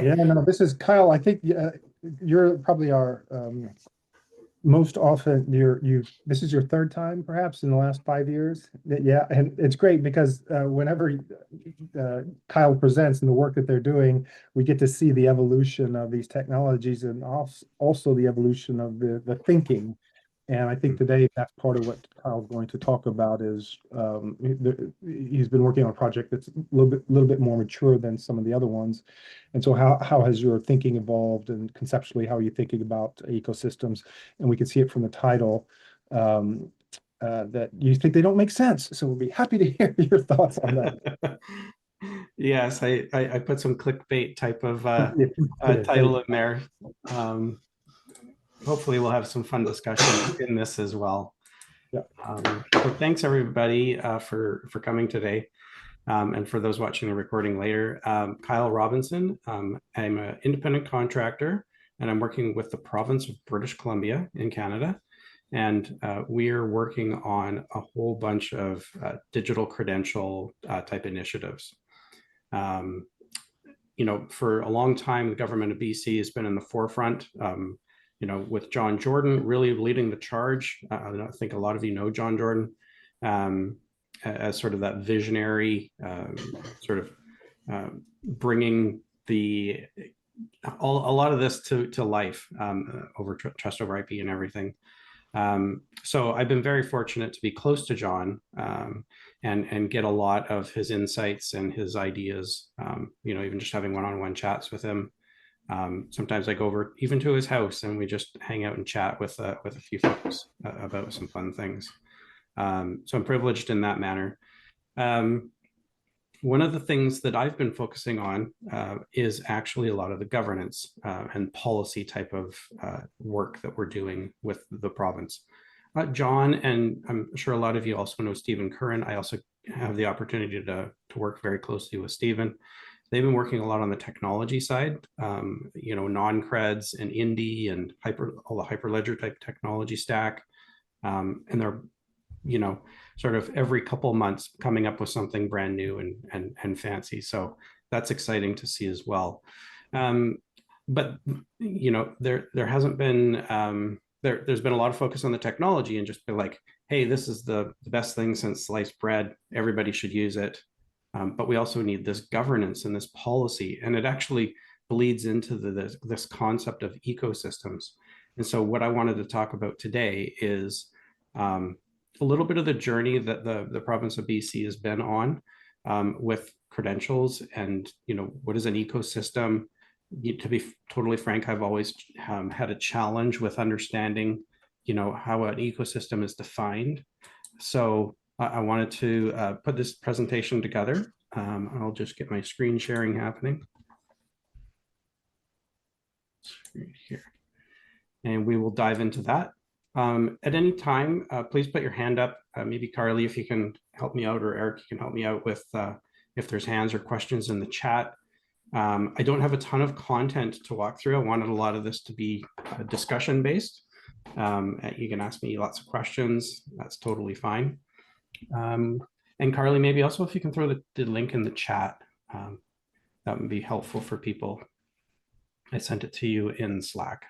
Yeah, no, this is Kyle. I think you're probably our most often this is your third time perhaps in the last 5 years. Yeah, and it's great because whenever Kyle presents and the work that they're doing, we get to see the evolution of these technologies and also the evolution of the thinking. And I think today that's part of what Kyle's going to talk about is he's been working on a project that's a little bit more mature than some of the other ones. And so how has your thinking evolved, and conceptually, how are you thinking about ecosystems? And we can see it from the title that you think they don't make sense. So we'll be happy to hear your thoughts on that. Yes, I put some clickbait type of There you title in there. Hopefully we'll have some fun discussion in this as well. go. So thanks everybody for coming today. And for those watching the recording later, Kyle Robinson, I'm an independent contractor and I'm working with the province of British Columbia in Canada. And we are working on a whole bunch of digital credential type initiatives. For a long time, the government of BC has been in the forefront, with John Jordan really leading the charge. I think a lot of you know John Jordan as sort of that visionary, bringing a lot of this to life over trust over IP and everything. So I've been very fortunate to be close to John and get a lot of his insights and his ideas, even just having one-on-one chats with him. Sometimes I go over even to his house and we just hang out and chat with a few folks about some fun things. So I'm privileged in that manner. One of the things that I've been focusing on is actually a lot of the governance and policy type of work that we're doing with the province. John, and I'm sure a lot of you also know Stephen Curran. I also have the opportunity to work very closely with Stephen. They've been working a lot on the technology side, non-creds and Indy and all the Hyperledger type technology stack. And they're, sort of every couple of months coming up with something brand new and fancy. So that's exciting to see as well. But, there hasn't been, there's been a lot of focus on the technology and just be like, hey, this is the best thing since sliced bread. Everybody should use it. But we also need this governance and this policy, and it actually bleeds into this concept of ecosystems. And so what I wanted to talk about today is a little bit of the journey that the province of BC has been on with credentials and, what is an ecosystem? To be totally frank, I've always had a challenge with understanding, how an ecosystem is defined. So I wanted to put this presentation together. I'll just get my screen sharing happening. Here. And we will dive into that. At any time, please put your hand up. Maybe Carly, if you can help me out, or Eric, you can help me out with if there's hands or questions in the chat. I don't have a ton of content to walk through. I wanted a lot of this to be discussion based. You can ask me lots of questions. That's totally fine. And Carly, maybe also if you can throw the link in the chat, that would be helpful for people. I sent it to you in Slack.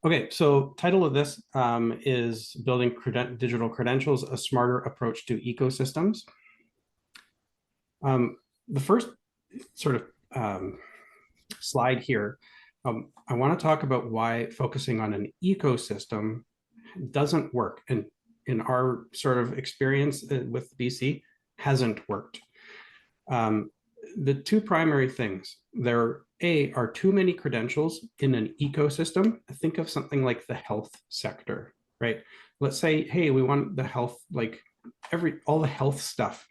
Okay, so title of this is Building Digital Credentials, a Smarter Approach to Ecosystems. The first sort of slide here, I want to talk about why focusing on an ecosystem doesn't work. And in our sort of experience with BC, hasn't worked. The two primary things, there are too many credentials in an ecosystem. Think of something like the health sector, right? Let's say, hey, we want the health, like all the health stuff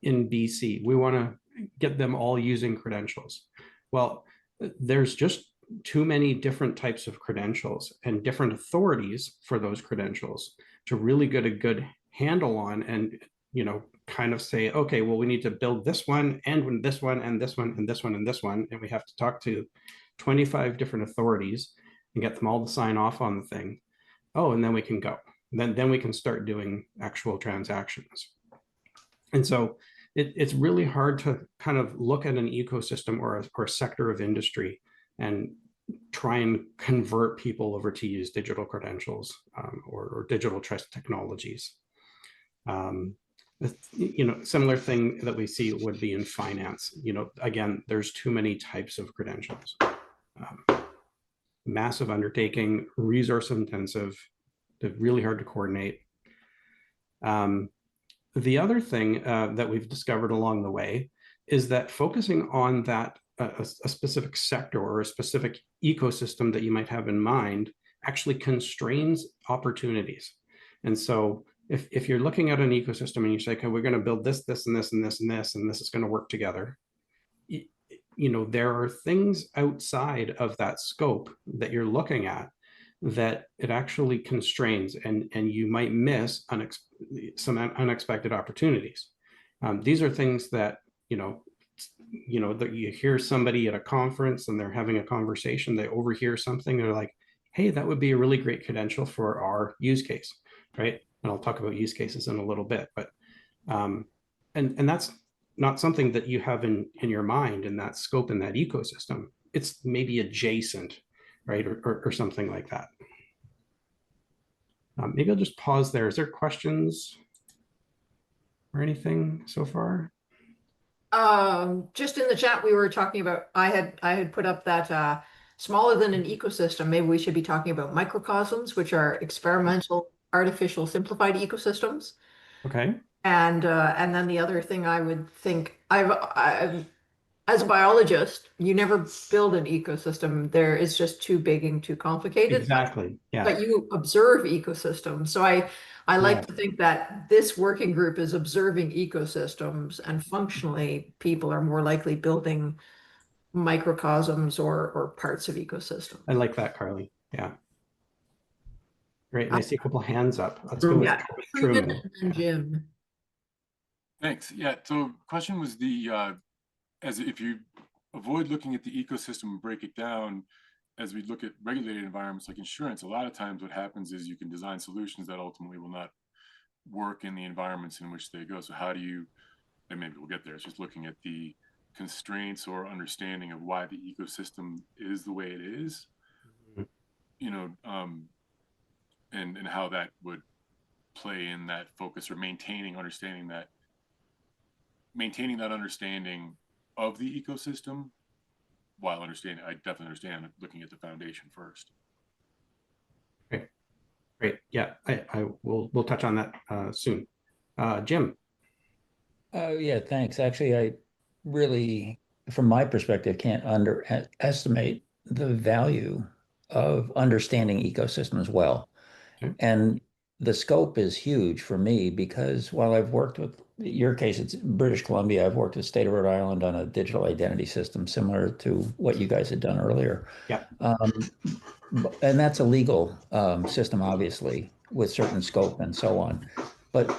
in BC. We want to get them all using credentials. Well, there's just too many different types of credentials and different authorities for those credentials to really get a good handle on and, kind of say, okay, well, we need to build this one and this one and this one and this one and this one. And we have to talk to 25 different authorities and get them all to sign off on the thing. Oh, and then we can go. Then we can start doing actual transactions. And so it's really hard to kind of look at an ecosystem or a sector of industry and try and convert people over to use digital credentials or digital trust technologies. Similar thing that we see would be in finance. Again, there's too many types of credentials. Massive undertaking, resource intensive, they're really hard to coordinate. The other thing that we've discovered along the way is that focusing on that a specific sector or a specific ecosystem that you might have in mind actually constrains opportunities. And so if you're looking at an ecosystem and you say, okay, we're going to build this, this, and this, and this, and this, and this is going to work together, there are things outside of that scope that you're looking at that it actually constrains, and you might miss some unexpected opportunities. These are things that, that you hear somebody at a conference and they're having a conversation, they overhear something, they're like, hey, that would be a really great credential for our use case, right? And I'll talk about use cases in a little bit, but and that's not something that you have in your mind in that scope, in that ecosystem. It's maybe adjacent, right? Or something like that. Maybe I'll just pause there. Is there questions or anything so far? Just in the chat, we were talking about, I had put up that smaller than an ecosystem, maybe we should be talking about microcosms, which are experimental, artificial, simplified ecosystems. Okay. And then the other thing I would think, I've as a biologist, you never build an ecosystem. It's just too big and too complicated. Exactly. Yeah. But you observe ecosystems. So I like to think that this working group is observing ecosystems, and functionally people are more likely building microcosms or parts of ecosystems. I like that, Carly. Yeah. Great. And I see a couple hands up. Let's go with Truman and Jim. Thanks. Yeah. So question was as if you avoid looking at the ecosystem and break it down, as we look at regulated environments like insurance, a lot of times what happens is you can design solutions that ultimately will not work in the environments in which they go. So how do you, and maybe we'll get there, it's just looking at the constraints or understanding of why the ecosystem is the way it is, and how that would play in that focus, or maintaining that understanding of the ecosystem, while understanding, I definitely understand looking at the foundation first. Okay, great. Yeah, we'll touch on that soon. Jim. Yeah, thanks. Actually, I really, from my perspective, can't underestimate the value of understanding ecosystems well. Okay. And the scope is huge for me, because while I've worked with, your case, it's British Columbia, I've worked with the state of Rhode Island on a digital identity system similar to what you guys had done earlier. Yeah. And that's a legal system, obviously, with certain scope and so on. But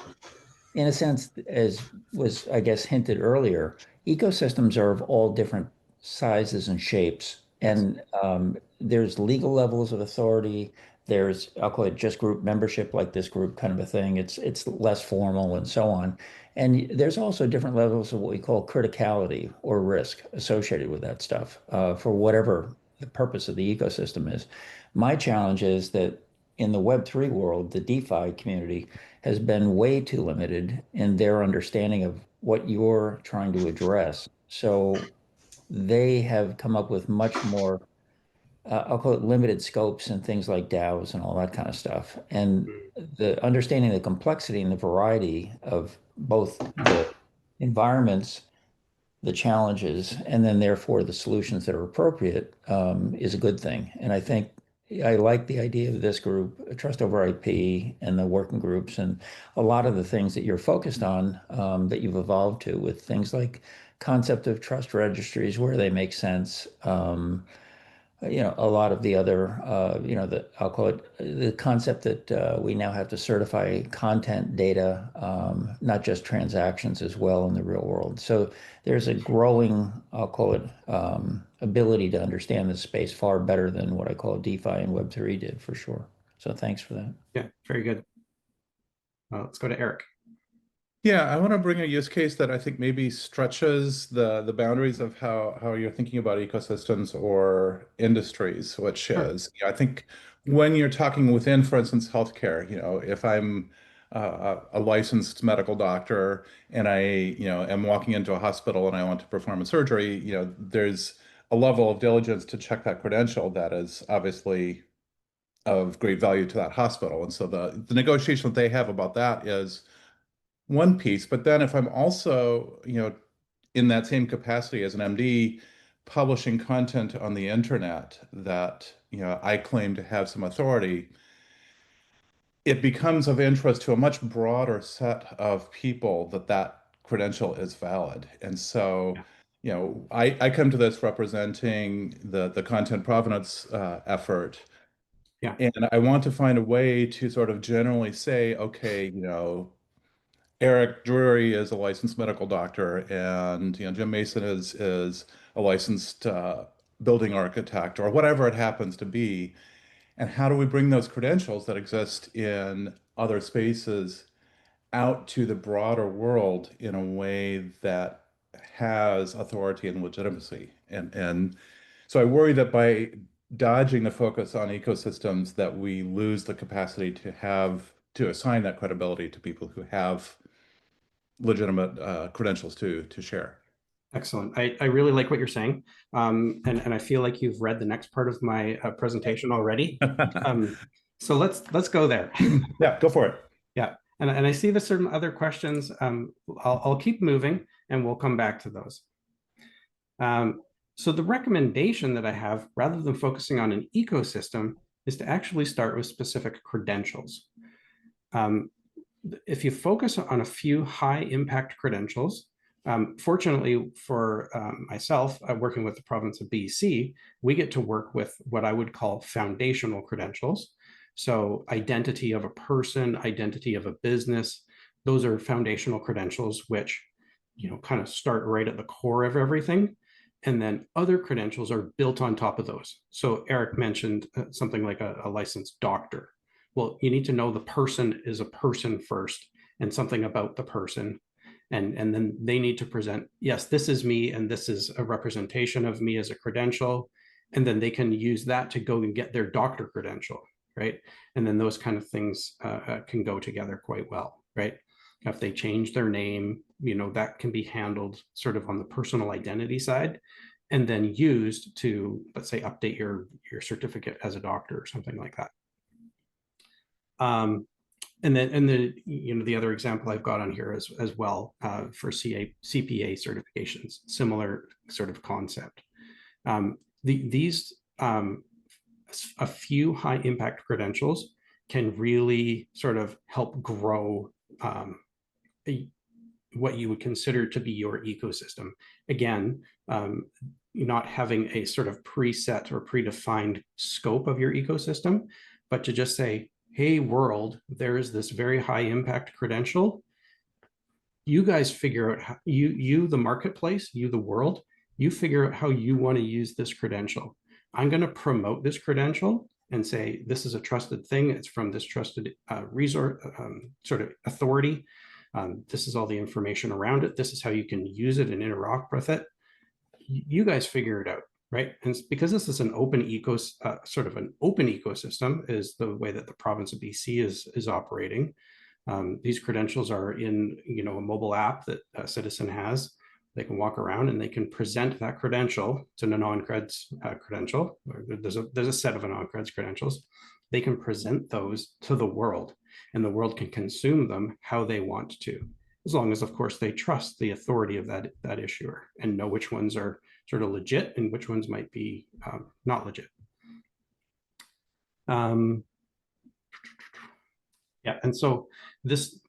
in a sense, as was, I guess, hinted earlier, ecosystems are of all different sizes and shapes. And there's legal levels of authority. There's, I'll call it just group membership, like this group kind of a thing. It's less formal and so on. And there's also different levels of what we call criticality or risk associated with that stuff for whatever the purpose of the ecosystem is. My challenge is that in the Web3 world, the DeFi community has been way too limited in their understanding of what you're trying to address. So they have come up with much more, I'll call it limited scopes and things like DAOs and all that kind of stuff. And the understanding the complexity and the variety of both the environments, the challenges, and then therefore the solutions that are appropriate is a good thing. And I think I like the idea of this group, Trust Over IP, and the working groups, and a lot of the things that you're focused on that you've evolved to, with things like concept of trust registries where they make sense. A lot of the other, I'll call it the concept that we now have to certify content data, not just transactions as well in the real world. So there's a growing, I'll call it, ability to understand this space far better than what I call DeFi and Web3 did, for sure. So thanks for that. Yeah, very good. Let's go to Eric. Yeah, I want to bring a use case that I think maybe stretches the boundaries of how you're thinking about ecosystems or industries, which Sure. is, I think when you're talking within, for instance, healthcare, if I'm a licensed medical doctor and I, am walking into a hospital and I want to perform a surgery, there's a level of diligence to check that credential that is obviously of great value to that hospital. And so the negotiation that they have about that is one piece. But then if I'm also, in that same capacity as an MD, publishing content on the internet that, I claim to have some authority, it becomes of interest to a much broader set of people that that credential is valid. And so, Yeah. I come to this representing the content provenance effort. Yeah. And I want to find a way to sort of generally say, okay, Eric Drury is a licensed medical doctor, and Jim Mason is a licensed building architect, or whatever it happens to be. And how do we bring those credentials that exist in other spaces out to the broader world in a way that has authority and legitimacy? And so I worry that by dodging the focus on ecosystems, that we lose the capacity to assign that credibility to people who have legitimate credentials to share. Excellent. I really like what you're saying. And I feel like you've read the next part of my presentation already. So let's go there. Yeah, go for it. Yeah. And I see there's certain other questions. I'll keep moving and we'll come back to those. So the recommendation that I have, rather than focusing on an ecosystem, is to actually start with specific credentials. If you focus on a few high impact credentials, fortunately for myself, working with the province of BC, we get to work with what I would call foundational credentials. So identity of a person, identity of a business, those are foundational credentials, which kind of start right at the core of everything. And then other credentials are built on top of those. So Eric mentioned something like a licensed doctor. Well, you need to know the person is a person first, and something about the person. And then they need to present, yes, this is me, and this is a representation of me as a credential. And then they can use that to go and get their doctor credential, right? And then those kind of things can go together quite well, right? If they change their name, that can be handled sort of on the personal identity side, and then used to, let's say, update your certificate as a doctor or something like that. And the other example I've got on here as well for CPA certifications, similar sort of concept. These a few high impact credentials can really sort of help grow what you would consider to be your ecosystem. Again, not having a sort of preset or predefined scope of your ecosystem, but to just say, hey, world, there is this very high impact credential. You guys figure out how, you, the marketplace, you, the world, you figure out how you want to use this credential. I'm going to promote this credential and say, this is a trusted thing. It's from this trusted resource, sort of authority. This is all the information around it. This is how you can use it and interact with it. You guys figure it out, right? And because this is an open sort of an open ecosystem is the way that the province of BC is operating. These credentials are in, a mobile app that a citizen has. They can walk around and they can present that credential. It's an non-creds credential. There's a set of non-creds credentials. They can present those to the world, and the world can consume them how they want to, as long as, of course, they trust the authority of that issuer and know which ones are sort of legit and which ones might be not legit. Yeah, and so these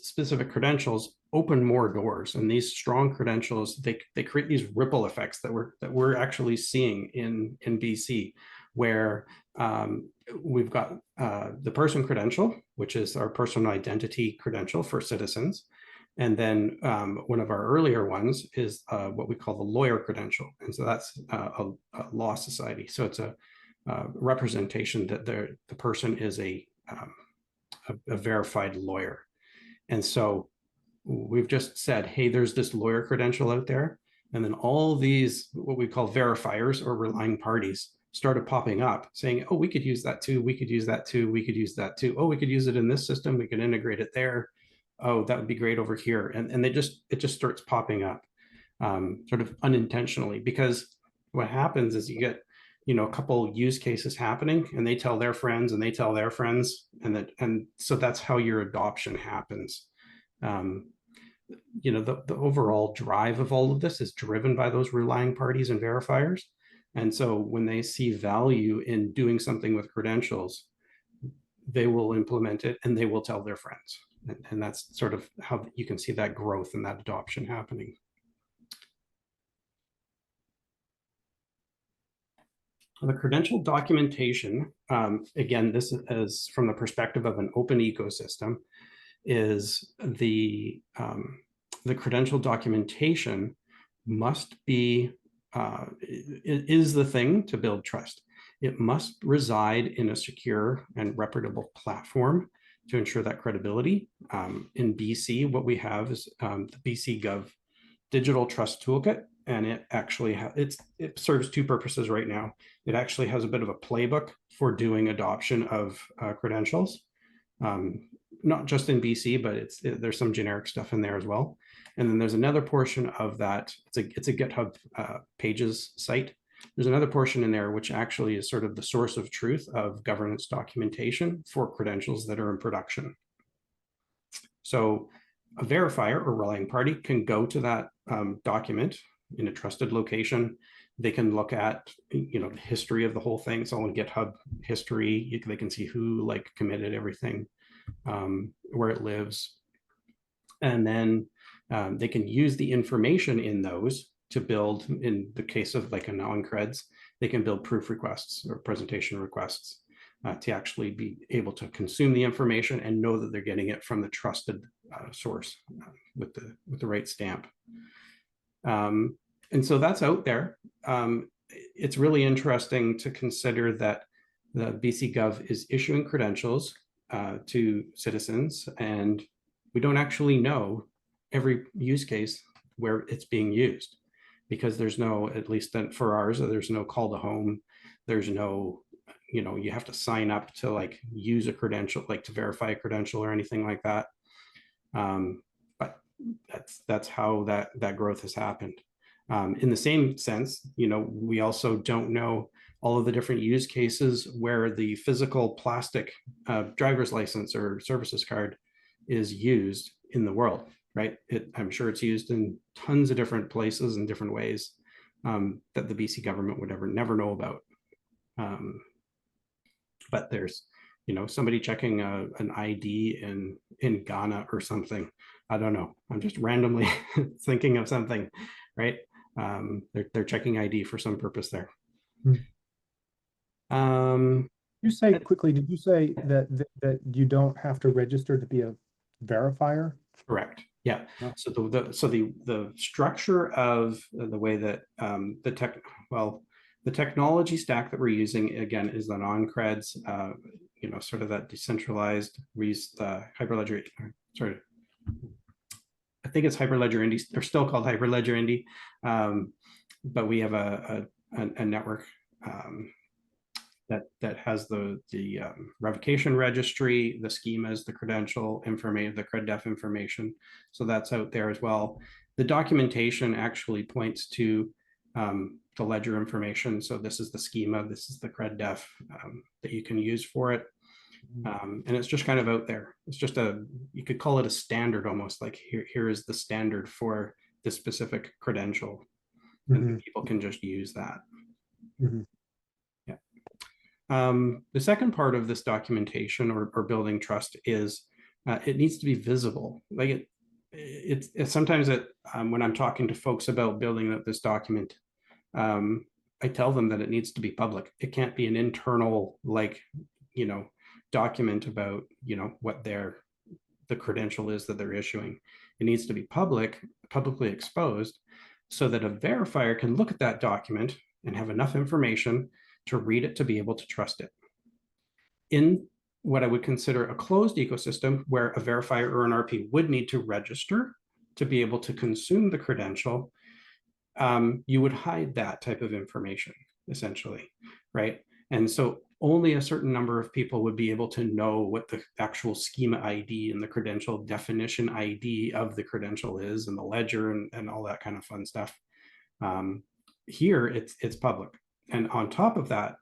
specific credentials open more doors, and these strong credentials they create these ripple effects that we're actually seeing in BC, where we've got the person credential, which is our personal identity credential for citizens. And then one of our earlier ones is what we call the lawyer credential. And so that's a law society. So it's a representation that the person is a verified lawyer. And so we've just said, hey, there's this lawyer credential out there. And then all these, what we call verifiers or relying parties, started popping up saying, oh, we could use that too. We could use that too. We could use that too. Oh, we could use it in this system. We can integrate it there. Oh, that would be great over here. And it just starts popping up sort of unintentionally, because what happens is you get, a couple use cases happening and they tell their friends and they tell their friends. And so that's how your adoption happens. The overall drive of all of this is driven by those relying parties and verifiers. And so when they see value in doing something with credentials, they will implement it and they will tell their friends. And that's sort of how you can see that growth and that adoption happening. The credential documentation, again, this is from the perspective of an open ecosystem, is the credential documentation must be, is the thing to build trust. It must reside in a secure and reputable platform to ensure that credibility. In BC, what we have is the EGWG Digital Trust Toolkit, and it actually it serves two purposes right now. It actually has a bit of a playbook for doing adoption of credentials, not just in BC, but there's some generic stuff in there as well. And then there's another portion of that. It's a GitHub pages site. There's another portion in there which actually is sort of the source of truth of governance documentation for credentials that are in production. So a verifier or relying party can go to that document in a trusted location. They can look at, the history of the whole thing. It's all in GitHub history. They can see who committed everything, where it lives. And then they can use the information in those to build, in the case of a non-creds, they can build proof requests or presentation requests to actually be able to consume the information and know that they're getting it from the trusted source with the right stamp. And so that's out there. It's really interesting to consider that the BC Gov is issuing credentials to citizens, and we don't actually know every use case where it's being used, because there's no, at least for ours, there's no call to home. There's no, you have to sign up to use a credential, to verify a credential or anything like that. But that's how that growth has happened. In the same sense, we also don't know all of the different use cases where the physical plastic driver's license or services card is used in the world, right? I'm sure it's used in tons of different places and different ways that the BC government would never know about. But there's, somebody checking an ID in Ghana or something. I don't know. I'm just randomly thinking of something, right? They're checking ID for some purpose there. You say quickly, did you say that you don't have to register to be a verifier? Correct. Yeah. Oh. So the structure of the way that the technology stack that we're using, again, is the non-creds, sort of that decentralized. We use the Hyperledger, sorry, I think it's Hyperledger Indy. They're still called Hyperledger Indy, but we have a network that has the revocation registry, the schemas, the credential information, the CredDef information. So that's out there as well. The documentation actually points to the ledger information. So this is the schema, this is the CredDef that you can use for it. And it's just kind of out there. It's just you could call it a standard almost, like here is the standard for this specific credential. And people can just use that. Yeah. The second part of this documentation or building trust is it needs to be visible. It's sometimes when I'm talking to folks about building up this document, I tell them that it needs to be public. It can't be an internal, document about, what the credential is that they're issuing. It needs to be publicly exposed, so that a verifier can look at that document and have enough information to read it to be able to trust it. In what I would consider a closed ecosystem, where a verifier or an RP would need to register to be able to consume the credential, you would hide that type of information, essentially, right? And so only a certain number of people would be able to know what the actual schema ID and the credential definition ID of the credential is, and the ledger, and all that kind of fun stuff. Here, it's public. And on top of that,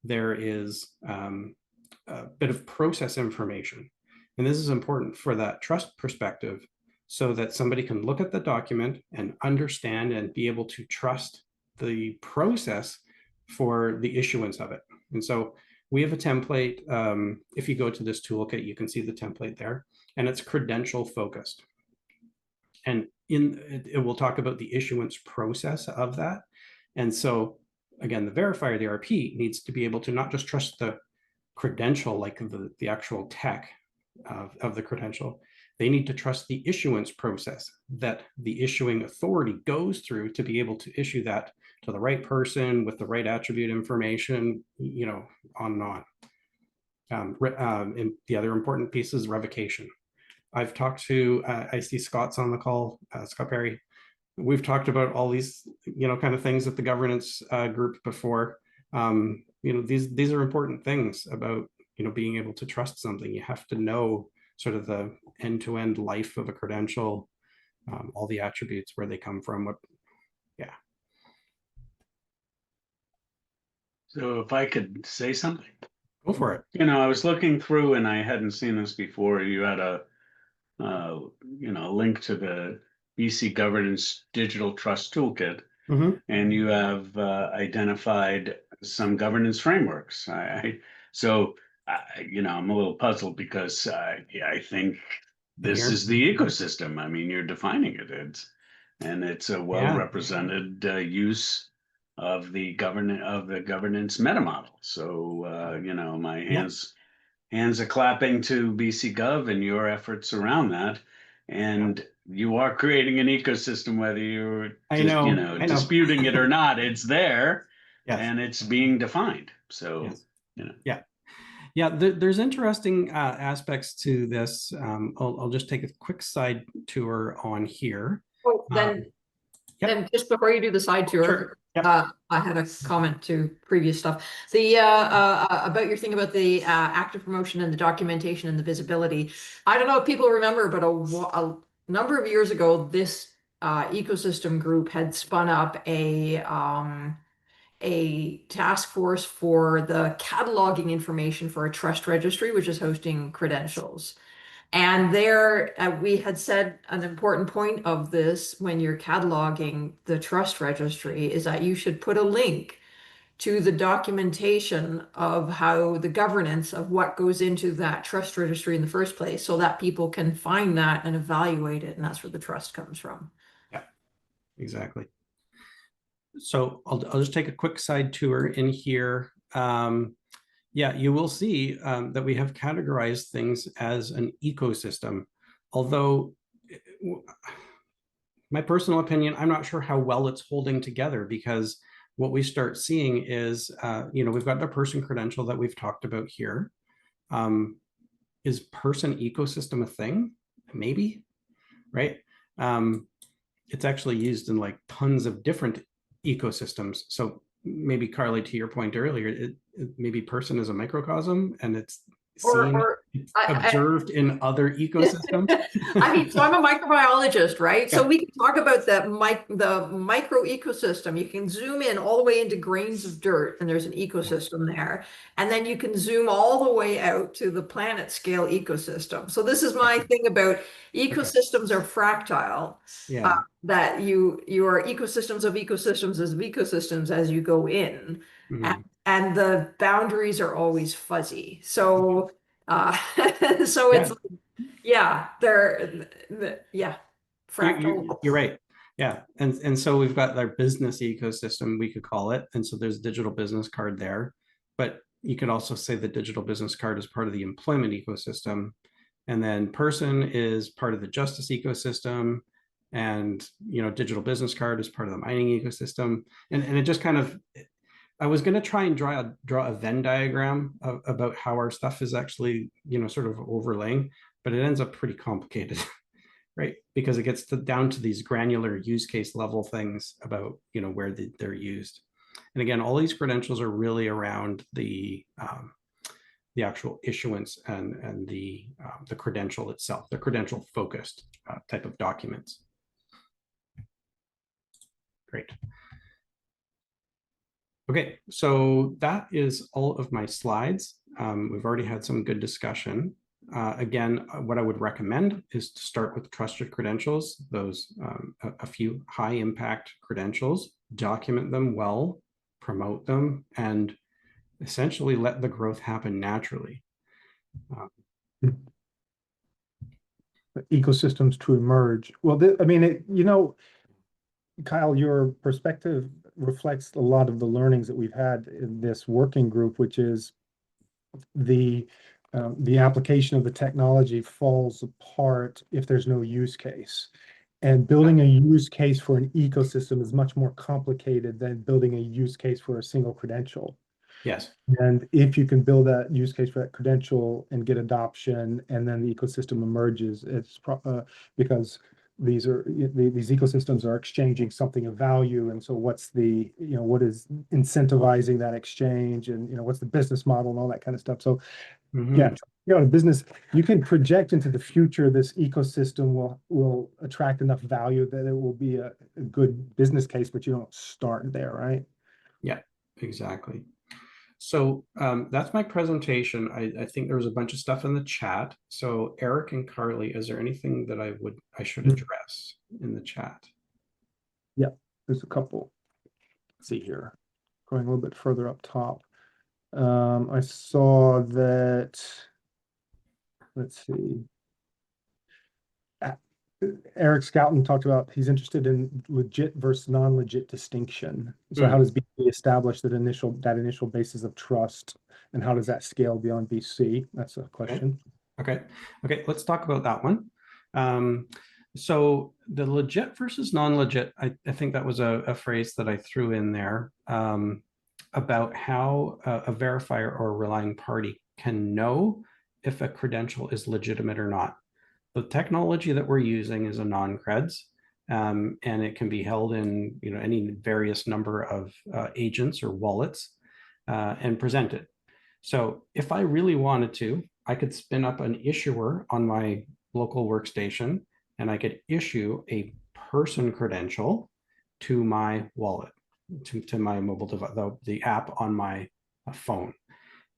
there is a bit of process information. And this is important for that trust perspective, so that somebody can look at the document and understand and be able to trust the process for the issuance of it. And so we have a template. If you go to this toolkit, you can see the template there, and it's credential focused. And it will talk about the issuance process of that. And so again, the verifier, the RP, needs to be able to not just trust the credential, like the actual tech of the credential. They need to trust the issuance process that the issuing authority goes through to be able to issue that to the right person with the right attribute information, you know, on and on. And the other important piece is revocation. I've talked to, I see Scott's on the call, Scott Perry. We've talked about all these, you know, kind of things at the governance group before. You know, these are important things about, you know, being able to trust something. You have to know sort of the end-to-end life of a credential, all the attributes, where they come from, what, yeah. So if I could say something. Go for it. You know, I was looking through and I hadn't seen this before. You had a, you know, link to the BC Governance Digital Trust Toolkit, and you have identified some governance frameworks. You know, I'm a little puzzled because I think this is the ecosystem. I mean, you're defining it. It's a well-represented use of the governance meta model. So you know, my hands are clapping to BC Gov and your efforts around that. And you are creating an ecosystem, whether you're disputing it or not. It's there, and it's being defined. So you know, there's interesting aspects to this. I'll just take a quick side tour on here. Oh, then just before you do the side tour, sure. I had a comment to previous stuff. The about your thing about the active promotion and the documentation and the visibility. I don't know if people remember, but a number of years ago, this ecosystem group had spun up a task force for the cataloging information for a trust registry, which is hosting credentials. And there, we had said an important point of this when you're cataloging the trust registry is that you should put a link to the documentation of how the governance of what goes into that trust registry in the first place, so that people can find that and evaluate it. And that's where the trust comes from. Yeah, exactly. So I'll just take a quick side tour in here. Yeah, you will see that we have categorized things as an ecosystem, although my personal opinion, I'm not sure how well it's holding together, because what we start seeing is, you know, we've got the person credential that we've talked about here. Is person ecosystem a thing? Maybe, right? It's actually used in like tons of different ecosystems. So maybe, Carly, to your point earlier, maybe person is a microcosm, and it's observed in other ecosystems. I mean, so I'm a microbiologist, right? So we can talk about the micro ecosystem. You can zoom in all the way into grains of dirt, and there's an ecosystem there. And then you can zoom all the way out to the planet scale ecosystem. So this is my thing about ecosystems are fractile. Yeah. That your ecosystems of ecosystems as you go in. And the boundaries are always fuzzy. So so it's fractal. You're right. Yeah. And so we've got our business ecosystem, we could call it. And so there's digital business card there. But you could also say the digital business card is part of the employment ecosystem. And then person is part of the justice ecosystem. And, you know, digital business card is part of the mining ecosystem. And it just kind of, I was going to try and draw a Venn diagram about how our stuff is actually, sort of overlaying, but it ends up pretty complicated, right? Because it gets down to these granular use case level things about, where they're used. And again, all these credentials are really around the actual issuance and the credential itself, the credential focused type of documents. Great. Okay, so that is all of my slides. We've already had some good discussion. Again, what I would recommend is to start with trusted credentials, those a few high impact credentials, document them well, promote them, and essentially let the growth happen naturally. Ecosystems to emerge. Well, I mean, Kyle, your perspective reflects a lot of the learnings that we've had in this working group, which is the application of the technology falls apart if there's no use case. And building a use case for an ecosystem is much more complicated than building a use case for a single credential. Yes. And if you can build that use case for that credential and get adoption, and then the ecosystem emerges, it's because these ecosystems are exchanging something of value. And so what's what is incentivizing that exchange, and what's the business model and all that kind of stuff. So yeah, business, you can project into the future, this ecosystem will attract enough value that it will be a good business case, but you don't start there, right? Yeah, exactly. So that's my presentation. I think there was a bunch of stuff in the chat. So Eric and Carly, is there anything that I should address in the chat? Yeah, there's a couple. Let's see here. Going a little bit further up top. I saw that, let's see. Eric Scouten talked about he's interested in legit versus non-legit distinction. So how does BC establish that initial basis of trust, and how does that scale beyond BC? That's a question. Okay, let's talk about that one. So the legit versus non-legit, I think that was a phrase that I threw in there about how a verifier or a relying party can know if a credential is legitimate or not. The technology that we're using is a non-creds, and it can be held in any various number of agents or wallets and presented. So if I really wanted to, I could spin up an issuer on my local workstation, and I could issue a person credential to my wallet, to my mobile device, the app on my phone.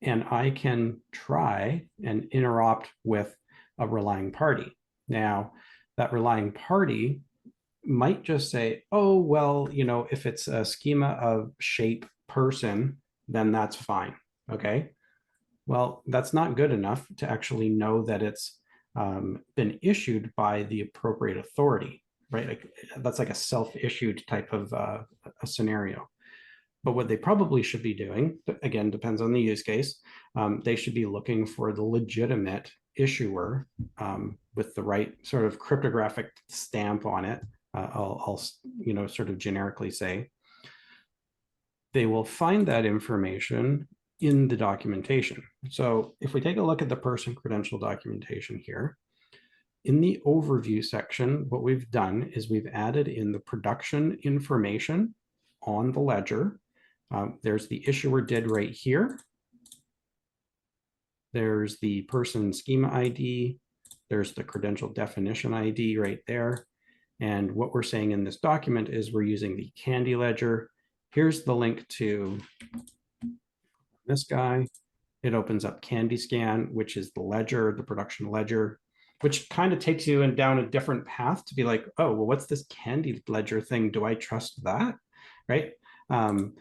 And I can try and interrupt with a relying party. Now, that relying party might just say, oh, well, if it's a schema of shape person, then that's fine. Okay. Well, that's not good enough to actually know that it's been issued by the appropriate authority, right? Like, that's like a self-issued type of a scenario. But what they probably should be doing, again, depends on the use case, they should be looking for the legitimate issuer with the right sort of cryptographic stamp on it. I'll sort of generically say. They will find that information in the documentation. So if we take a look at the person credential documentation here, in the overview section, what we've done is we've added in the production information on the ledger. There's the issuer did right here. There's the person schema ID. There's the credential definition ID right there. And what we're saying in this document is we're using the Candy ledger. Here's the link to this guy. It opens up Candy Scan, which is the ledger, the production ledger, which kind of takes you down a different path to be like, oh, well, what's this Candy ledger thing? Do I trust that? Right? And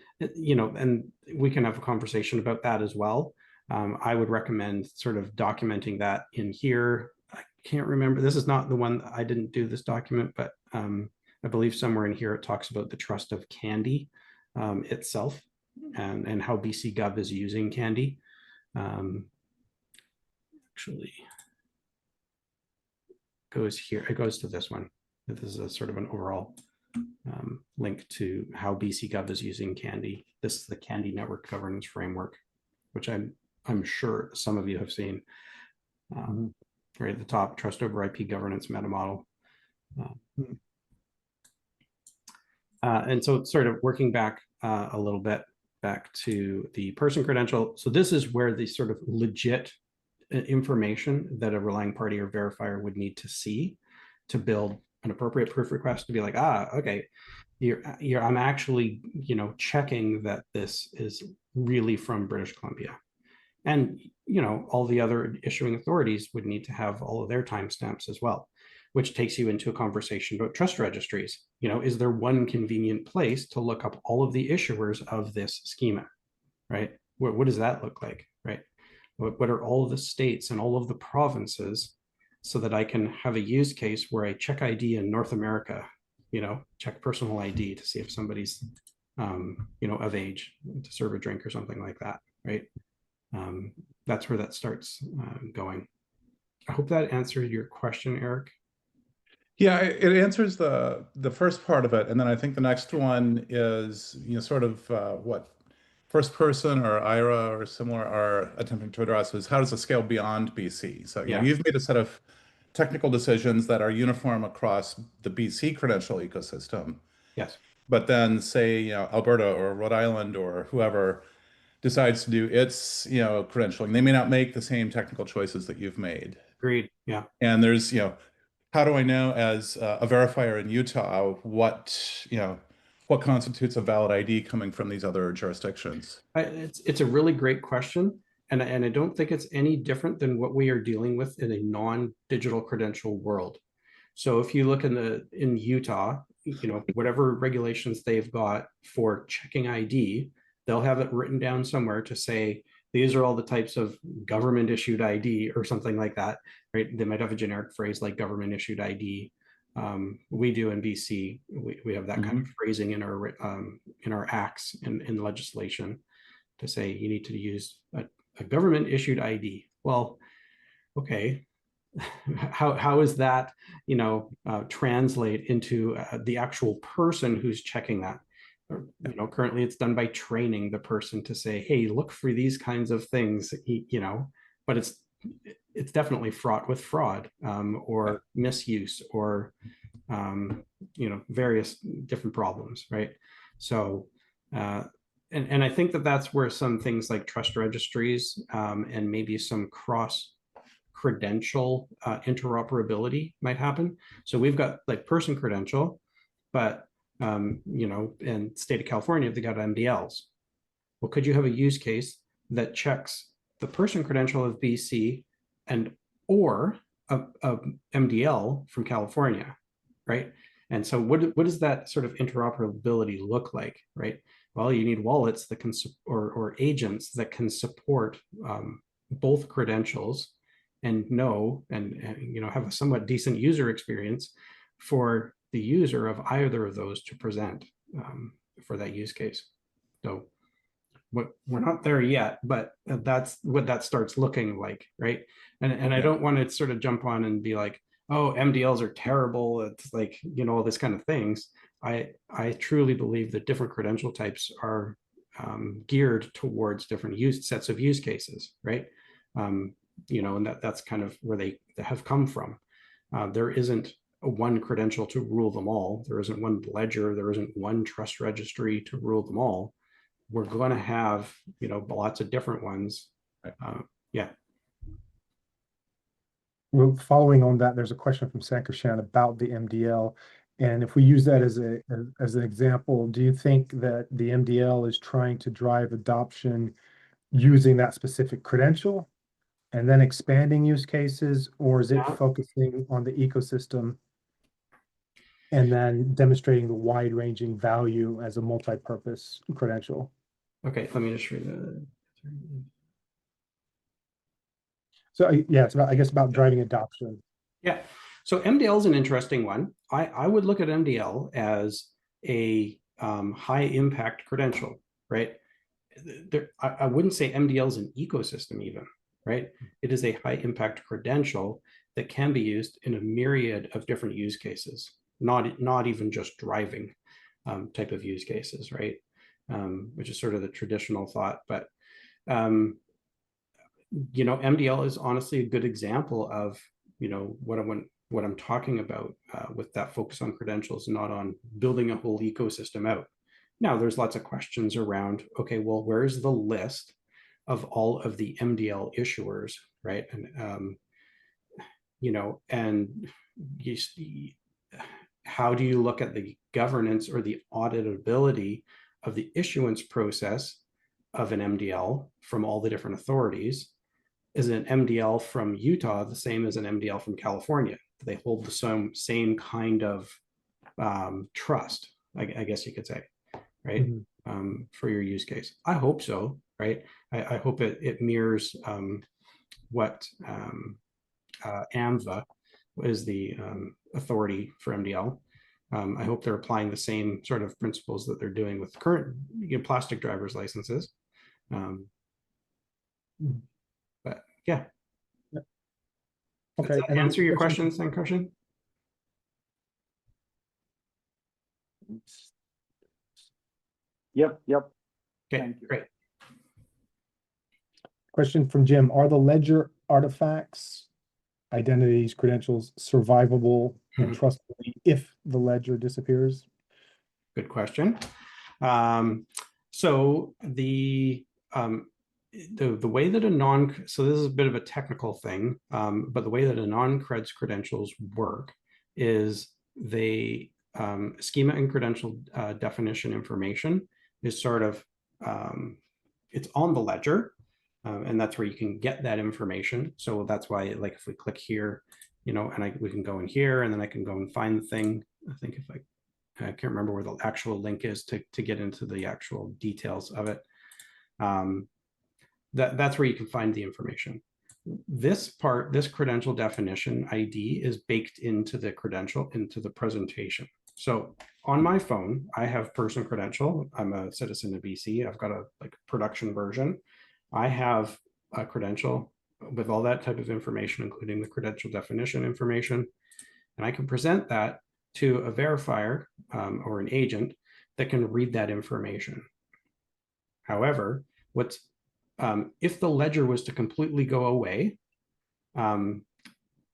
we can have a conversation about that as well. I would recommend sort of documenting that in here. I can't remember. This is not the one. I didn't do this document, but I believe somewhere in here it talks about the trust of Candy itself and how BC Gov is using Candy. Actually, goes here. It goes to this one. This is a sort of an overall link to how BC Gov is using Candy. This is the Candy Network Governance Framework, which I'm sure some of you have seen. Right at the top, trust over IP governance meta model. And so sort of working back a little bit back to the person credential. So this is where the sort of legit information that a relying party or verifier would need to see to build an appropriate proof request to be like, okay, I'm actually, checking that this is really from British Columbia. And, all the other issuing authorities would need to have all of their timestamps as well, which takes you into a conversation about trust registries. Is there one convenient place to look up all of the issuers of this schema, right? What does that look like, right? What are all of the states and all of the provinces so that I can have a use case where I check ID in North America, check personal ID to see if somebody's, of age to serve a drink or something like that, right? That's where that starts going. I hope that answered your question, Eric. Yeah, it answers the first part of it, and then I think the next one is sort of what First Person or IRA or similar are attempting to address is how does it scale beyond BC? So you've made a set of technical decisions that are uniform across the BC credential ecosystem. Yes. But then say Alberta or Rhode Island or whoever decides to do its credentialing, they may not make the same technical choices that you've made. Agreed. Yeah. And there's how do I know as a verifier in Utah what constitutes a valid ID coming from these other jurisdictions? It's a really great question. And I don't think it's any different than what we are dealing with in a non-digital credential world. So if you look in Utah, whatever regulations they've got for checking ID, they'll have it written down somewhere to say, these are all the types of government issued ID or something like that, right? They might have a generic phrase like government issued ID. We do in BC, we have that kind of phrasing in our acts in legislation to say you need to use a government issued ID. Well, okay, how is that translate into the actual person who's checking that? Currently it's done by training the person to say, hey, look for these kinds of things, but it's definitely fraught with fraud or misuse or various different problems, right? So and I think that's where some things like trust registries and maybe some cross credential interoperability might happen. So we've got like person credential, but in state of California, they got MDLs. Well, could you have a use case that checks the person credential of BC or a MDL from California, right? And so what does that sort of interoperability look like, right? Well, you need wallets that can or agents that can support both credentials and have a somewhat decent user experience for the user of either of those to present for that use case. So we're not there yet, but that's what that starts looking like, right? And I don't want to sort of jump on and be like, oh, MDLs are terrible. It's like, all this kind of things. I truly believe that different credential types are geared towards different sets of use cases, right? And that's kind of where they have come from. There isn't one credential to rule them all. There isn't one ledger. There isn't one trust registry to rule them all. We're going to have, lots of different ones. Yeah. Well, following on that, there's a question from Sankarshan about the MDL. And if we use that as an example, do you think that the MDL is trying to drive adoption using that specific credential and then expanding use cases, or is it focusing on the ecosystem and then demonstrating the wide-ranging value as a multi-purpose credential? Okay, let me just read that. So yeah, it's about driving adoption. Yeah, so MDL is an interesting one. I would look at MDL as a high impact credential, right? I wouldn't say MDL is an ecosystem even, right? It is a high impact credential that can be used in a myriad of different use cases, not even just driving. type of use cases, right? Which is sort of the traditional thought. But, you know, MDL is honestly a good example of, you know, what I'm talking about with that focus on credentials, not on building a whole ecosystem out. Now, there's lots of questions around, okay, well, where's the list of all of the MDL issuers, right? And, you know, and how do you look at the governance or the auditability of the issuance process of an MDL from all the different authorities? Is an MDL from Utah the same as an MDL from California? Do they hold the same kind of trust, I guess you could say, right? Mm-hmm. For your use case? I hope so, right? I hope it mirrors what AMVA is the authority for MDL. I hope they're applying the same sort of principles that they're doing with current plastic driver's licenses. But yeah. Okay. Does that answer your questions then, Karshan? Yep. Okay, great. Question from Jim. Are the ledger artifacts, identities, credentials survivable and trustworthy if the ledger disappears? Good question. So the way that so this is a bit of a technical thing, but the way that a non-creds credentials work is they schema and credential definition information is sort of, it's on the ledger, and that's where you can get that information. So that's why, like, if we click here, you know, and we can go in here, and then I can go and find the thing. I think if I can't remember where the actual link is to get into the actual details of it. That's where you can find the information. This credential definition ID is baked into the credential, into the presentation. So on my phone, I have person credential. I'm a citizen of BC. I've got a production version. I have a credential with all that type of information, including the credential definition information. And I can present that to a verifier or an agent that can read that information. However, if the ledger was to completely go away,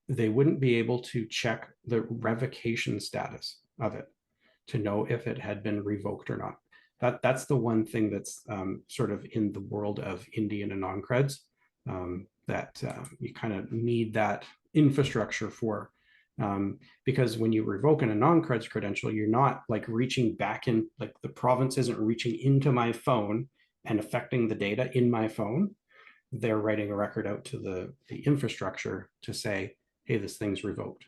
they wouldn't be able to check the revocation status of it to know if it had been revoked or not. That's the one thing that's sort of in the world of Indian and non-creds that you kind of need that infrastructure for. Because when you revoke in a non-creds credential, you're not like reaching back in, like the province isn't reaching into my phone and affecting the data in my phone. They're writing a record out to the infrastructure to say, hey, this thing's revoked.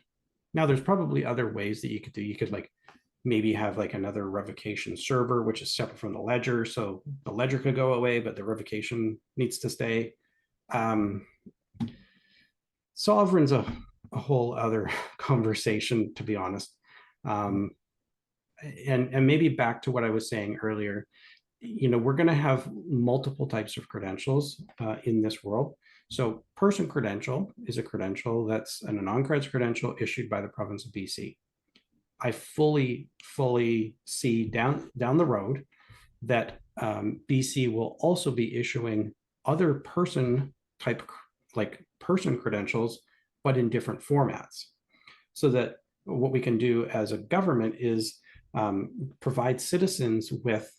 Now, there's probably other ways that you could do. You could like maybe have like another revocation server, which is separate from the ledger. So the ledger could go away, but the revocation needs to stay. Sovereign's a whole other conversation, to be honest. And maybe back to what I was saying earlier, you know, we're going to have multiple types of credentials in this world. So person credential is a credential that's a non-creds credential issued by the province of BC. I fully see down the road that BC will also be issuing other person type, like person credentials, but in different formats. So that what we can do as a government is provide citizens with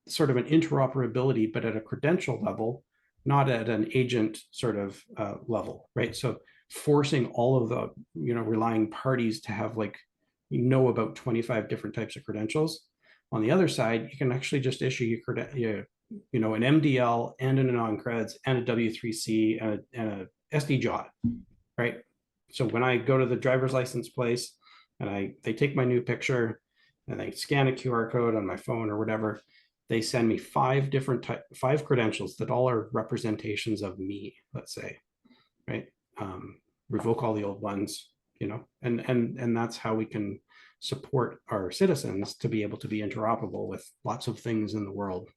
sort of an interoperability, but at a credential level, not at an agent sort of level, right? So forcing all of the, you know, relying parties to have like, you know, about 25 different types of credentials. On the other side, you can actually just issue you know, an MDL and a non-creds and a W3C and a SDJOT, right? So when I go to the driver's license place and they take my new picture and they scan a QR code on my phone or whatever, they send me 5 credentials that all are representations of me, let's say, right? Revoke all the old ones, you know, and that's how we can support our citizens to be able to be interoperable with lots of things in the world.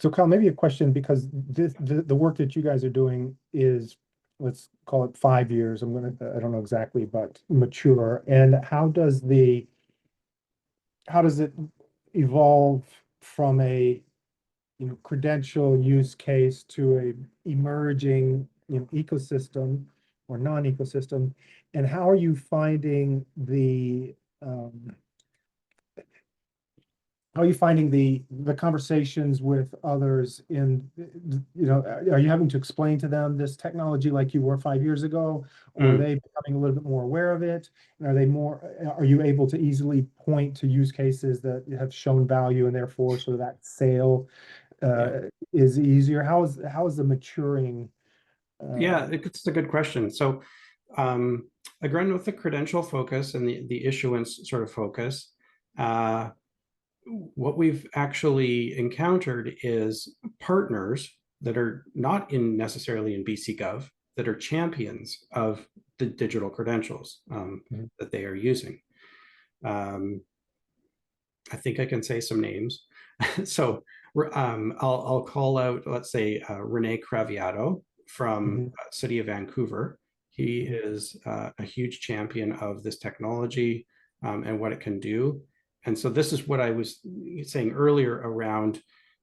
So Kyle, maybe a question, because the work that you guys are doing is let's call it 5 years, I don't know exactly, but mature? And how does it evolve from a, credential use case to a emerging, ecosystem or non-ecosystem? And how are you finding um, the conversations with others are you having to explain to them this technology like you were 5 years ago, or are they becoming a little bit more aware of it? And are you able to easily point to use cases that have shown value and therefore sort of that sale is easier? How is the maturing? Yeah, it's a good question. So again, with the credential focus and the issuance sort of focus, what we've actually encountered is partners that are not necessarily in BC Gov, that are champions of the digital credentials that they are using. I think I can say some names. So I'll call out, let's say, Rene Craviato from City of Vancouver. He is a huge champion of this technology and what it can do. And so this is what I was saying earlier around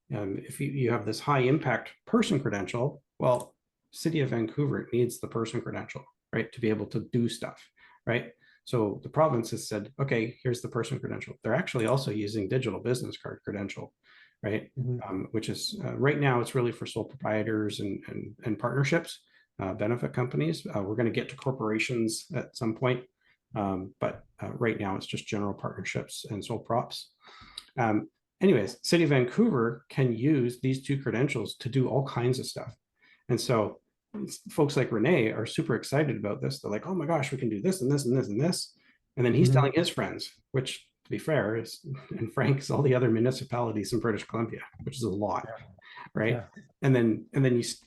if you have this high impact person credential, well, City of Vancouver needs the person credential, right, to be able to do stuff, right? So the province has said, okay, here's the person credential. They're actually also using digital business card credential, right? Which is right now it's really for sole proprietors and partnerships, benefit companies. We're going to get to corporations at some point, but right now it's just general partnerships and sole props. Anyways, City of Vancouver can use these two credentials to do all kinds of stuff. And so folks like Rene are super excited about this. They're like, oh my gosh, we can do this and this and this and this. And then he's telling his friends, which to be fair is, and Frank, is all the other municipalities in British Columbia, which is a lot, right? Yeah. And then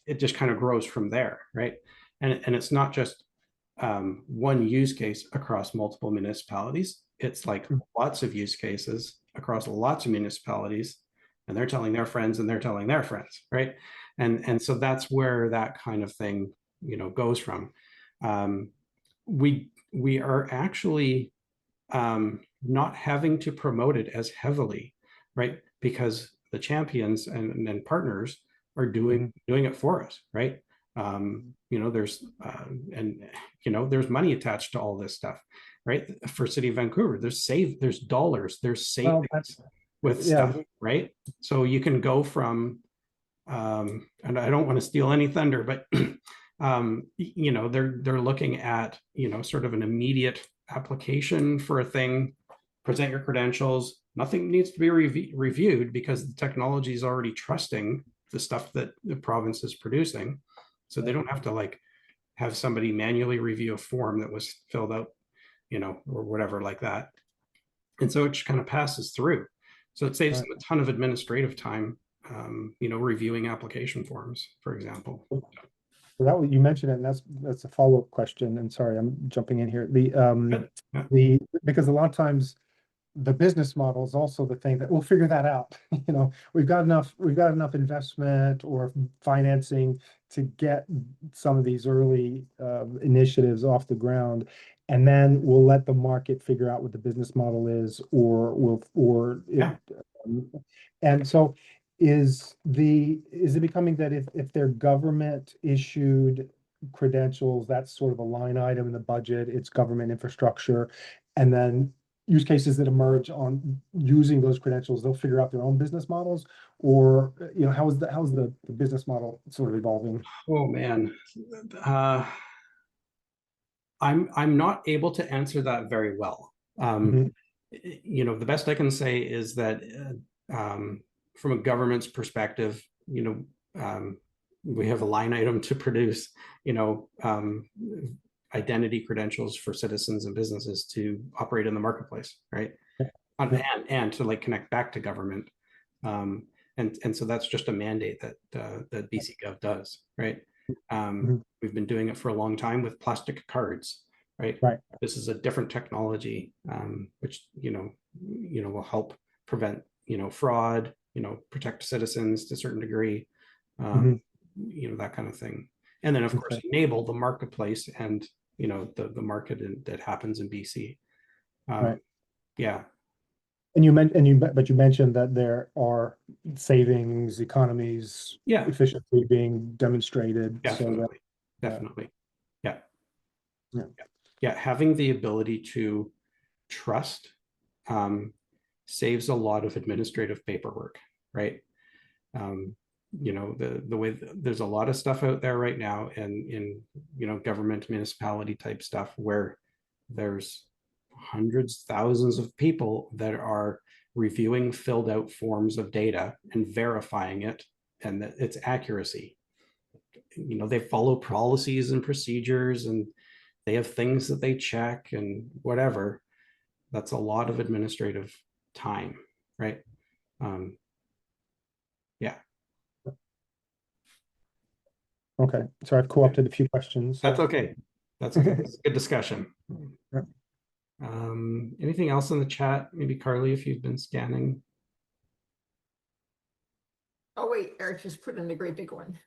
it just kind of grows from there, right? And it's not just one use case across multiple municipalities. It's like lots of use cases across lots of municipalities, and they're telling their friends and they're telling their friends, right? And so that's where that kind of thing, goes from. We are actually not having to promote it as heavily, right? Because the champions and partners are doing it for us, right? There's there's money attached to all this stuff, right? For City of Vancouver, there's dollars, there's savings with stuff, right? So you can go from and I don't want to steal any thunder, but they're looking at sort of an immediate application for a thing. Present your credentials. Nothing needs to be reviewed because the technology is already trusting the stuff that the province is producing, so they don't have to have somebody manually review a form that was filled out, or whatever like that. And so it just kind of passes through. So it saves them a ton of administrative time. Reviewing application forms, for example. So that you mentioned it, and that's a follow-up question. And sorry, I'm jumping in here. Because a lot of times the business model is also the thing that we'll figure that out. We've got enough investment or financing to get some of these early initiatives off the ground, and then we'll let the market figure out what the business model is, and so is it becoming that if they're government issued credentials, that's sort of a line item in the budget, it's government infrastructure, and then use cases that emerge on using those credentials, they'll figure out their own business models? Or how's the business model sort of evolving? Oh man, I'm not able to answer that very well. The best I can say is that from a government's perspective, we have a line item to produce, identity credentials for citizens and businesses to operate in the marketplace, right? And to connect back to government. And so that's just a mandate that BC Gov does, right? We've been doing it for a long time with plastic cards, right? This is a different technology, which will help prevent fraud, protect citizens to a certain degree, that kind of thing. And then, of course, Okay. enable the marketplace and, the market that happens in BC. Right. Yeah. And but you mentioned that there are savings, economies, Yeah. efficiency being demonstrated. Definitely. So Definitely. Yeah. Yeah. Yeah. Having the ability to trust saves a lot of administrative paperwork, right? The way there's a lot of stuff out there right now in government municipality type stuff where there's hundreds, thousands of people that are reviewing filled out forms of data and verifying it and that its accuracy. They follow policies and procedures and they have things that they check and whatever. That's a lot of administrative time, right? Yeah. Okay, so I've co-opted a few questions. That's okay. That's okay. It's a good discussion. Yeah. Anything else in the chat? Maybe Carly, if you've been scanning. Oh wait, Eric just put in a great big one.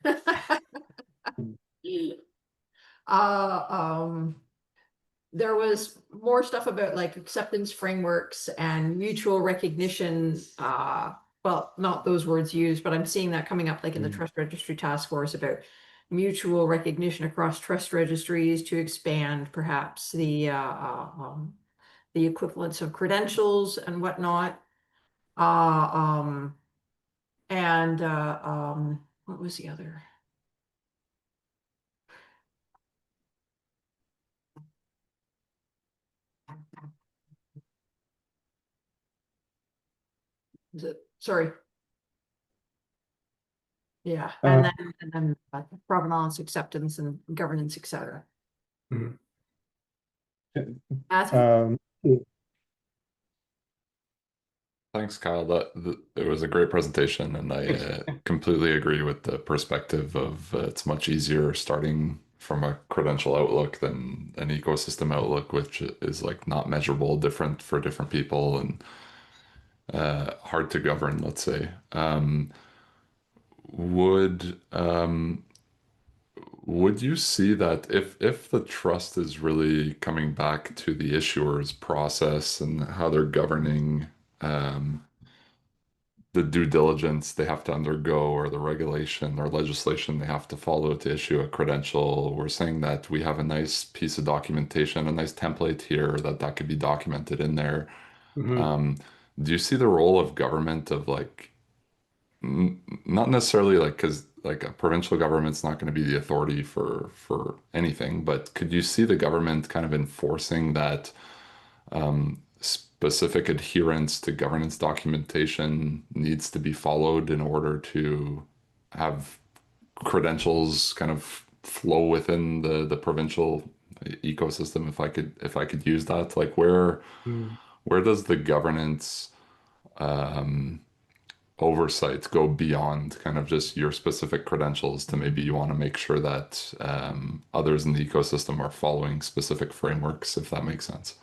There was more stuff about like acceptance frameworks and mutual recognition. Well, not those words used, but I'm seeing that coming up like in the trust registry task force about mutual recognition across trust registries to expand perhaps the equivalence of credentials and whatnot. And what was the other? Is it, sorry. Yeah, and then provenance, acceptance, and governance, etc. Thanks, Kyle. It was a great presentation, and I completely agree with the perspective of it's much easier starting from a credential outlook than an ecosystem outlook, which is like not measurable, different for different people, and hard to govern, let's say. Would you see that if the trust is really coming back to the issuer's process and how they're governing the due diligence they have to undergo or the regulation or legislation they have to follow to issue a credential, we're saying that we have a nice piece of documentation, a nice template here that could be documented in there. Do you see the role of government of like, not necessarily like, because like a provincial government's not going to be the authority for anything, but could you see the government kind of enforcing that specific adherence to governance documentation needs to be followed in order to have credentials kind of flow within the provincial ecosystem, if I could use that? Like where does the governance oversight go beyond kind of just your specific credentials to maybe you want to make sure that others in the ecosystem are following specific frameworks, if that makes sense?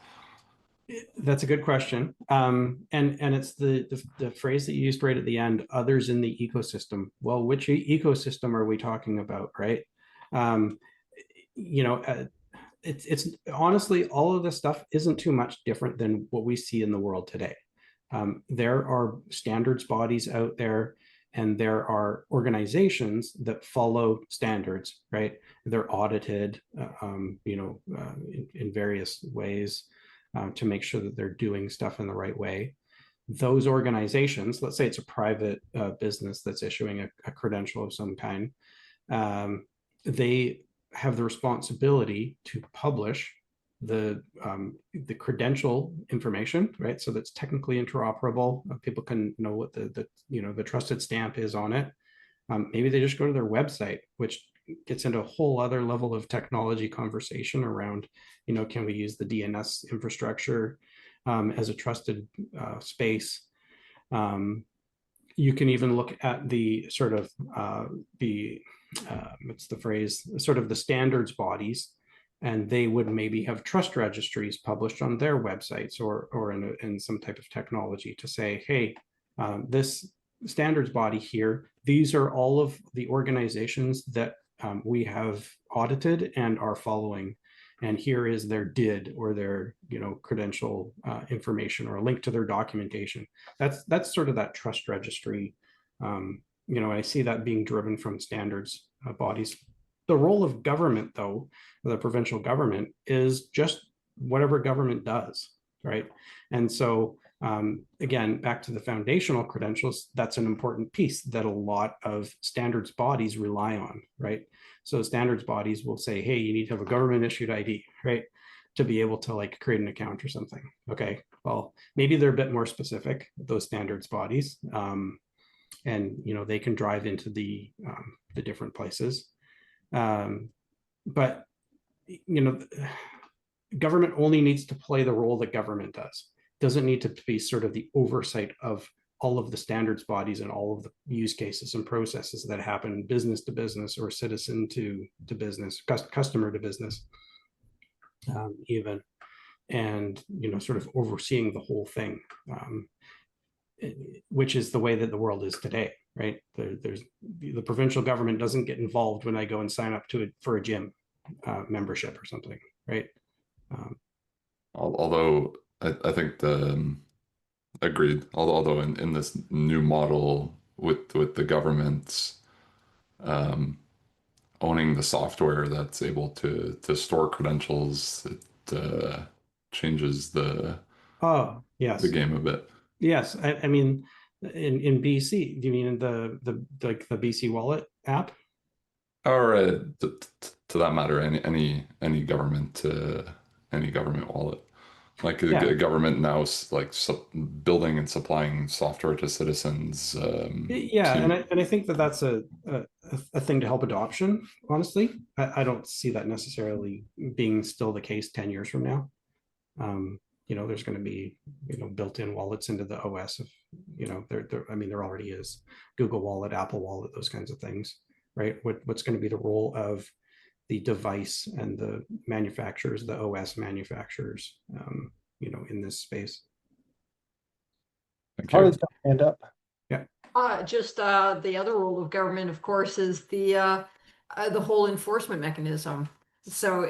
That's a good question. And it's the phrase that you used right at the end, others in the ecosystem. Well, which ecosystem are we talking about, right? It's honestly, all of this stuff isn't too much different than what we see in the world today. There are standards bodies out there, and there are organizations that follow standards, right? They're audited, in various ways to make sure that they're doing stuff in the right way. Those organizations, let's say it's a private business that's issuing a credential of some kind, they have the responsibility to publish the credential information, right? So that's technically interoperable. People can know what the trusted stamp is on it. Maybe they just go to their website, which gets into a whole other level of technology conversation around, can we use the DNS infrastructure as a trusted space? You can even look at the sort of what's the phrase, sort of the standards bodies, and they would maybe have trust registries published on their websites or in some type of technology to say, hey, this standards body here, these are all of the organizations that we have audited and are following. And here is their DID or their, credential information or a link to their documentation. That's sort of that trust registry. I see that being driven from standards bodies. The role of government, though, the provincial government, is just whatever government does, right? And so, again, back to the foundational credentials, that's an important piece that a lot of standards bodies rely on, right? So standards bodies will say, hey, you need to have a government issued ID, right? To be able to like create an account or something. Okay, well, maybe they're a bit more specific, those standards bodies. And they can drive into the different places. But government only needs to play the role that government does. Doesn't need to be sort of the oversight of all of the standards bodies and all of the use cases and processes that happen business to business or citizen to business, customer to business, even, and sort of overseeing the whole thing, which is the way that the world is today, right? There's the provincial government doesn't get involved when I go and sign up for a gym membership or something, right? Although I think agreed. Although in this new model with the government's owning the software that's able to store credentials, it changes the game a bit. Yes, I mean, in BC, do you mean the BC Wallet app? Or to that matter, any government wallet. Like a government now, like building and supplying software to citizens. And I think that's a thing to help adoption. Honestly, I don't see that necessarily being still the case 10 years from now. There's going to be built-in wallets into the OS of there already is Google Wallet, Apple Wallet, those kinds of things, right? What's going to be the role of the device and the manufacturers, the OS manufacturers, in this space. Thank you. Harley's got a hand up. Yeah. The other role of government, of course, is the whole enforcement mechanism. So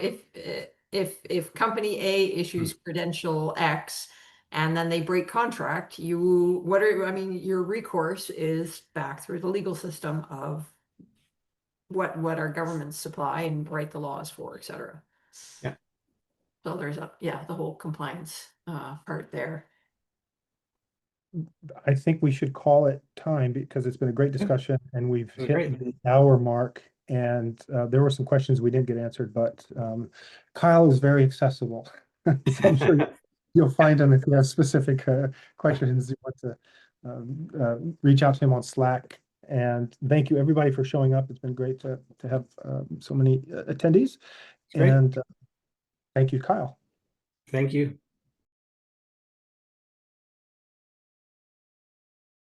if company A issues credential X and then they break contract, your recourse is back through the legal system of what our governments supply and write the laws for, et cetera. Yeah. So there's the whole compliance part there. I think we should call it time because it's been a great discussion and we've hit the hour mark, and there were some questions we didn't get answered, but Kyle is very accessible. So I'm sure you'll find him if you have specific questions. You want to reach out to him on Slack. And thank you everybody for showing up. It's been great to have so many attendees. And thank you, Kyle. Thank you.